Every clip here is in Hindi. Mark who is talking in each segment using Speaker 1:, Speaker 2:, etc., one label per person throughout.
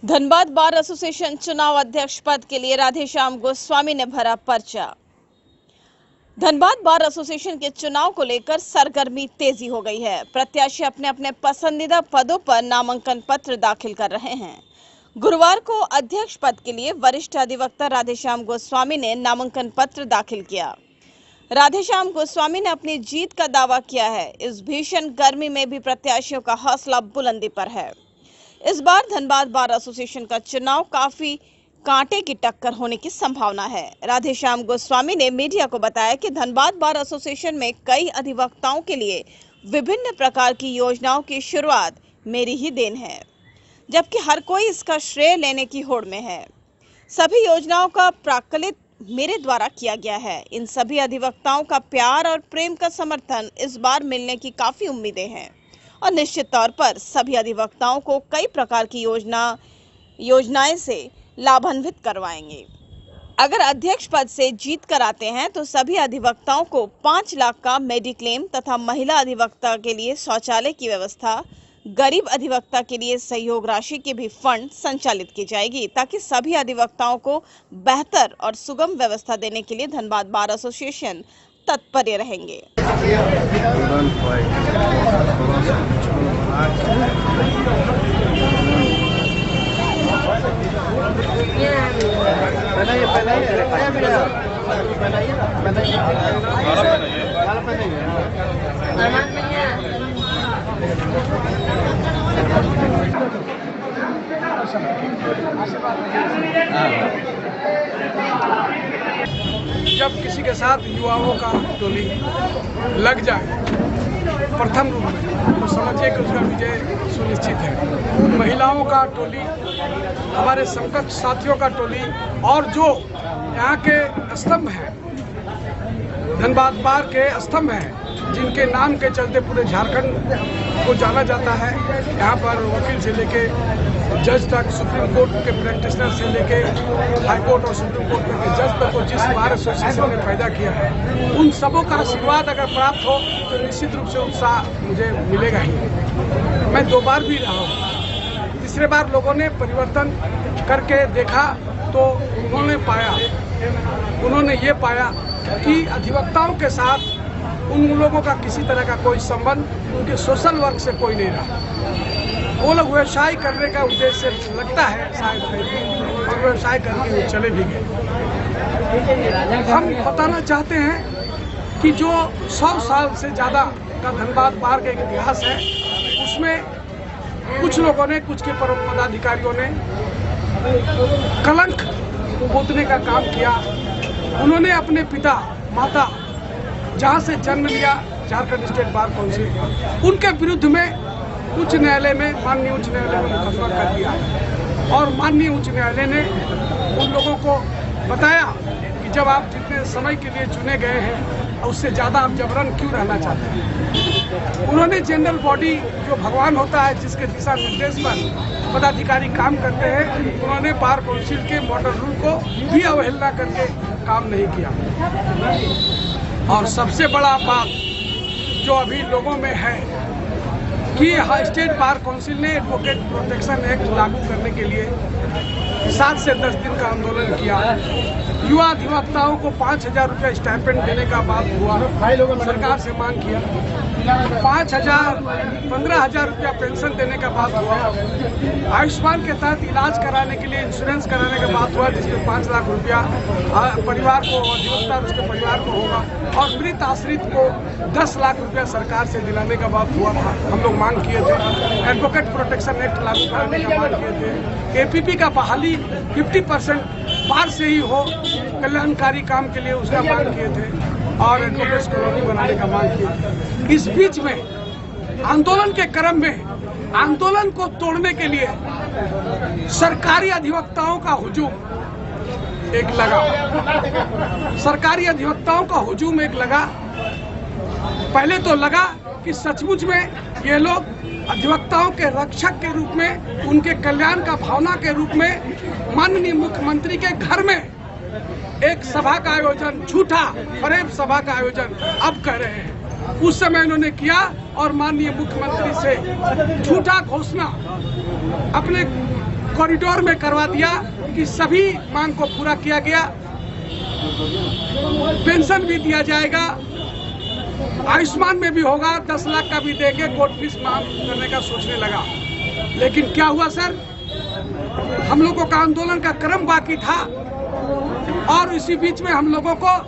Speaker 1: धनबाद बार एसोसिएशन चुनाव अध्यक्ष पद के लिए राधेश्याम गोस्वामी ने भरा पर्चा। धनबाद बार एसोसिएशन के चुनाव को लेकर सरगर्मी तेजी हो गई है। प्रत्याशी अपने अपने पसंदीदा पदों पर नामांकन पत्र दाखिल कर रहे हैं। गुरुवार को अध्यक्ष पद के लिए वरिष्ठ अधिवक्ता राधेश्याम गोस्वामी ने नामांकन पत्र दाखिल किया। राधेश्याम गोस्वामी ने अपनी जीत का दावा किया है। इस भीषण गर्मी में भी प्रत्याशियों का हौसला बुलंदी पर है। इस बार धनबाद बार एसोसिएशन का चुनाव काफी कांटे की टक्कर होने की संभावना है। राधेश्याम गोस्वामी ने मीडिया को बताया कि धनबाद बार एसोसिएशन में कई अधिवक्ताओं के लिए विभिन्न प्रकार की योजनाओं की शुरुआत मेरी ही देन है, जबकि हर कोई इसका श्रेय लेने की होड़ में है। सभी योजनाओं का प्राकलित मेरे द्वारा किया गया है। इन सभी अधिवक्ताओं का प्यार और प्रेम का समर्थन इस बार मिलने की काफी उम्मीदें हैं और निश्चित तौर पर सभी अधिवक्ताओं को कई प्रकार की योजनाएं से लाभान्वित करवाएंगे। अगर अध्यक्ष पद से जीत कर आते हैं तो सभी अधिवक्ताओं को 5 लाख का मेडिक्लेम तथा महिला अधिवक्ता के लिए शौचालय की व्यवस्था, गरीब अधिवक्ता के लिए सहयोग राशि के भी फंड संचालित की जाएगी, ताकि सभी अधिवक्ताओं को बेहतर और सुगम व्यवस्था देने के लिए धनबाद बार एसोसिएशन तत्पर रहेंगे।
Speaker 2: जब किसी के साथ युवाओं का टोली लग जाए प्रथम रूप में, तो समझिए कि उसका विजय सुनिश्चित है। महिलाओं का टोली, हमारे समकक्ष साथियों का टोली और जो यहाँ के स्तंभ हैं, धनबाद बार के स्तंभ हैं, जिनके नाम के चलते पूरे झारखंड को जाना जाता है। यहाँ पर वकील से लेके जज तक, सुप्रीम कोर्ट के प्रैक्टिशनर से लेके हाई कोर्ट और सुप्रीम कोर्ट के जज तक को जिस बार एसोसिएशन ने पैदा किया है, उन सबों का आशीर्वाद अगर प्राप्त हो तो निश्चित रूप से उत्साह मुझे मिलेगा ही। मैं 2 बार भी रहा हूँ। तीसरे बार लोगों ने परिवर्तन करके देखा तो उन्होंने ये पाया कि अधिवक्ताओं के साथ उन लोगों का किसी तरह का कोई संबंध, उनके सोशल वर्क से कोई नहीं रहा। वो लोग व्यवसाय करने का उद्देश्य लगता है शायद, और व्यवसाय करके वो चले भी गए। हम बताना चाहते हैं कि जो 100 साल से ज़्यादा का धनबाद बार का एक इतिहास है, उसमें कुछ लोगों ने, कुछ के पदाधिकारियों ने कलंक पोतने का काम किया। उन्होंने अपने पिता माता, जहाँ से जन्म लिया, झारखंड स्टेट बार काउंसिल, उनके विरुद्ध में उच्च न्यायालय में, माननीय उच्च न्यायालय में मुकदमा कर दिया। और माननीय उच्च न्यायालय ने उन लोगों को बताया कि जब आप जितने समय के लिए चुने गए हैं, उससे ज़्यादा आप जबरन क्यों रहना चाहते हैं। उन्होंने जनरल बॉडी, जो भगवान होता है, जिसके दिशा निर्देश पर पदाधिकारी काम करते हैं, उन्होंने बार काउंसिल के मॉडल रूल को भी अवहेलना करके काम नहीं किया। और सबसे बड़ा बात जो अभी लोगों में है कि स्टेट बार काउंसिल ने एडवोकेट प्रोटेक्शन एक्ट लागू करने के लिए 7 से 10 दिन का आंदोलन किया। युवा अधिवक्ताओं को 5,000 रुपया स्टाइपेंड देने का बात हुआ, सरकार से मांग किया। 5,000, 15,000 रुपया पेंशन देने का बात हुआ। आयुष्मान के तहत इलाज कराने के लिए इंश्योरेंस कराने का बात हुआ, जिसमें 5 लाख रुपया परिवार को, अधिवक्ता और उसके परिवार को होगा। और मृत आश्रित को 10 लाख रुपया सरकार से दिलाने का बात हुआ था। हम लोग मांग किए थे। एडवोकेट प्रोटेक्शन एक्ट लागू कराने का मांग किए थे। APP का बहाली 50% बार से ही हो, कल्याणकारी काम के लिए उसका मांग किए थे। और एडवोकेट्स कॉलोनी बनाने का मांग किए थे। इस बीच में आंदोलन के क्रम में आंदोलन को तोड़ने के लिए सरकारी अधिवक्ताओं का हुजूम एक लगा। सरकारी अधिवक्ताओं का हुजूम एक लगा। पहले तो लगा कि सचमुच में ये लोग अधिवक्ताओं के रक्षक के रूप में, उनके कल्याण का भावना के रूप में माननीय मुख्यमंत्री के घर में एक सभा का आयोजन, झूठा फरेब सभा का आयोजन अब कर रहे हैं। उस समय उन्होंने किया और माननीय मुख्यमंत्री से झूठा घोषणा अपने कॉरिडोर में करवा दिया कि सभी मांग को पूरा किया गया। पेंशन भी दिया जाएगा, आयुष्मान में भी होगा, 10 लाख का भी देके कोर्ट फीस माफ करने का सोचने लगा। लेकिन क्या हुआ सर, हम लोगों का आंदोलन का क्रम बाकी था और इसी बीच में हम लोगों को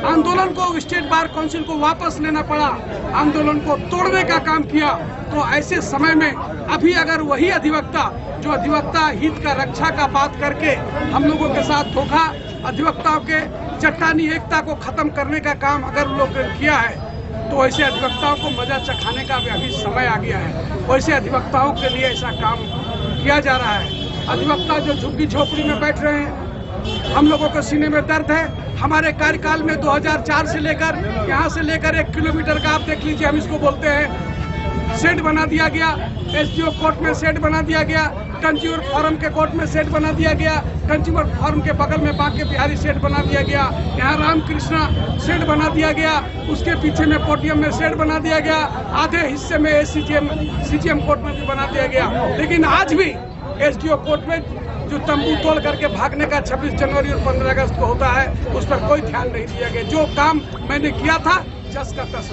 Speaker 2: आंदोलन को स्टेट बार काउंसिल को वापस लेना पड़ा, आंदोलन को तोड़ने का काम किया। तो ऐसे समय में अभी अगर वही अधिवक्ता जो अधिवक्ता हित का रक्षा का बात करके हम लोगों के साथ धोखा, अधिवक्ताओं के चट्टानी एकता को खत्म करने का काम अगर लोग किया है, तो ऐसे अधिवक्ताओं को मजा चखाने का भी अभी समय आ गया है। वैसे अधिवक्ताओं के लिए ऐसा काम किया जा रहा है। अधिवक्ता जो झुग्गी झोपड़ी में बैठ रहे हैं, हम लोगों को सीने में दर्द है। हमारे कार्यकाल में 2004 से लेकर यहाँ से लेकर 1 किलोमीटर का आप देख लीजिए, हम इसको बोलते हैं शेड बना दिया गया। एसडीओ कोर्ट में शेड बना दिया गया, कंज्यूमर फोरम के कोर्ट में शेड बना दिया गया, कंज्यूमर फोरम के बगल में बांके बिहारी शेड बना दिया गया, यहाँ रामकृष्णा शेड बना दिया गया, उसके पीछे में पोडियम में शेड बना दिया गया, आधे हिस्से में सीजीएम कोर्ट में भी बना दिया गया। लेकिन आज भी एसडीओ कोर्ट में जो तंबू तोड़ करके भागने का 26 जनवरी और 15 अगस्त को होता है, उस पर कोई ध्यान नहीं दिया गया। जो काम मैंने किया था जस का तस